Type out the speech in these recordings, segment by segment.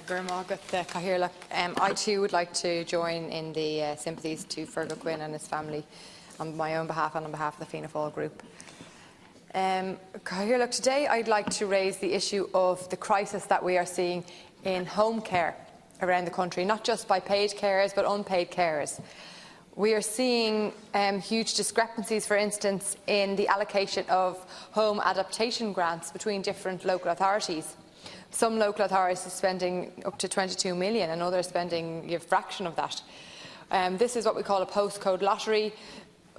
I too would like to join in the sympathies to Fergal Quinn and his family on my own behalf and on behalf of the Fianna Fáil group. Today I'd like to raise the issue of the crisis that we are seeing in home care around the country, not just by paid carers but unpaid carers. We are seeing huge discrepancies, for instance, in the allocation of home adaptation grants between different local authorities. Some local authorities are spending up to 22 million and others spending a fraction of that. This is what we call a postcode lottery.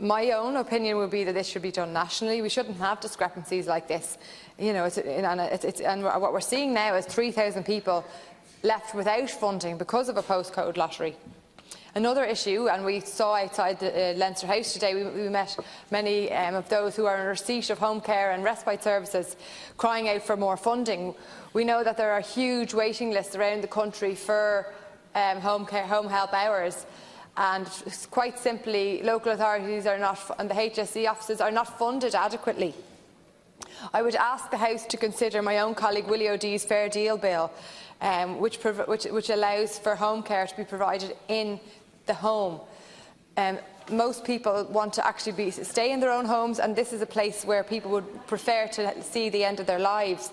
My own opinion would be that this should be done nationally. We shouldn't have discrepancies like this. And what we're seeing now is 3,000 people left without funding because of a postcode lottery. Another issue, and we saw outside the Leinster House today, we met many of those who are in receipt of home care and respite services crying out for more funding. We know that there are huge waiting lists around the country for home help hours, and quite simply local authorities are not, and the HSE offices are not funded adequately. I would ask the House to consider my own colleague Willie O'Dee's Fair Deal bill, which allows for home care to be provided in the home. Most people want to actually stay in their own homes, and this is a place where people would prefer to see the end of their lives.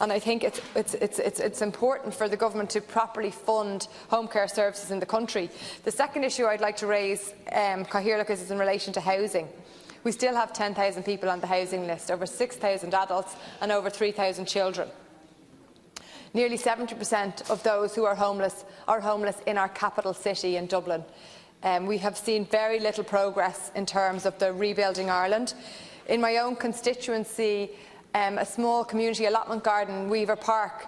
And I think it's important for the government to properly fund home care services in the country. The second issue I'd like to raise, is in relation to housing. We still have 10,000 people on the housing list, over 6,000 adults and over 3,000 children. Nearly 70% of those who are homeless in our capital city in Dublin. We have seen very little progress in terms of the Rebuilding Ireland. In my own constituency, a small community allotment garden, Weaver Park,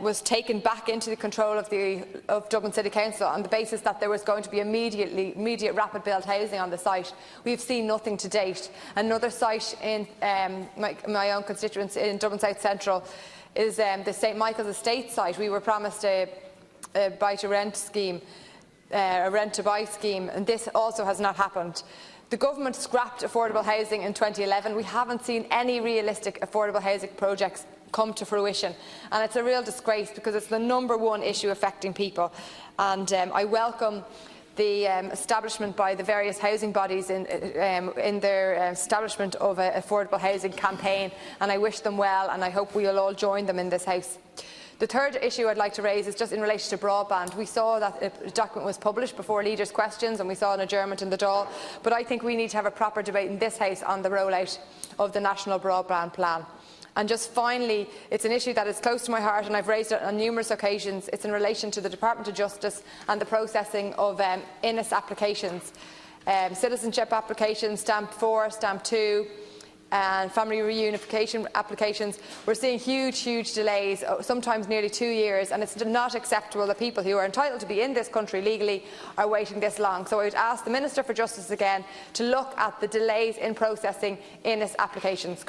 was taken back into the control of Dublin City Council on the basis that there was going to be immediate rapid build housing on the site. We've seen nothing to date. Another site in my own constituency in Dublin South Central is the St Michael's Estate site. We were promised a buy-to-rent scheme, a rent-to-buy scheme, and this also has not happened. The government scrapped affordable housing in 2011. We haven't seen any realistic affordable housing projects come to fruition, and it's a real disgrace because it's the #1 issue affecting people. And I welcome the establishment by the various housing bodies in their establishment of an affordable housing campaign, and I wish them well, and I hope we will all join them in this House. The third issue I'd like to raise is just in relation to broadband. We saw that a document was published before leaders' questions, and we saw an adjournment in the Dáil, but I think we need to have a proper debate in this House on the rollout of the National Broadband Plan. And just finally, it's an issue that is close to my heart, and I've raised it on numerous occasions. It's in relation to the Department of Justice and the processing of INIS applications, citizenship applications, Stamp 4, Stamp 2, and family reunification applications. We're seeing huge delays, sometimes nearly 2 years, and it's not acceptable that people who are entitled to be in this country legally are waiting this long. So I would ask the Minister for Justice again to look at the delays in processing INIS applications.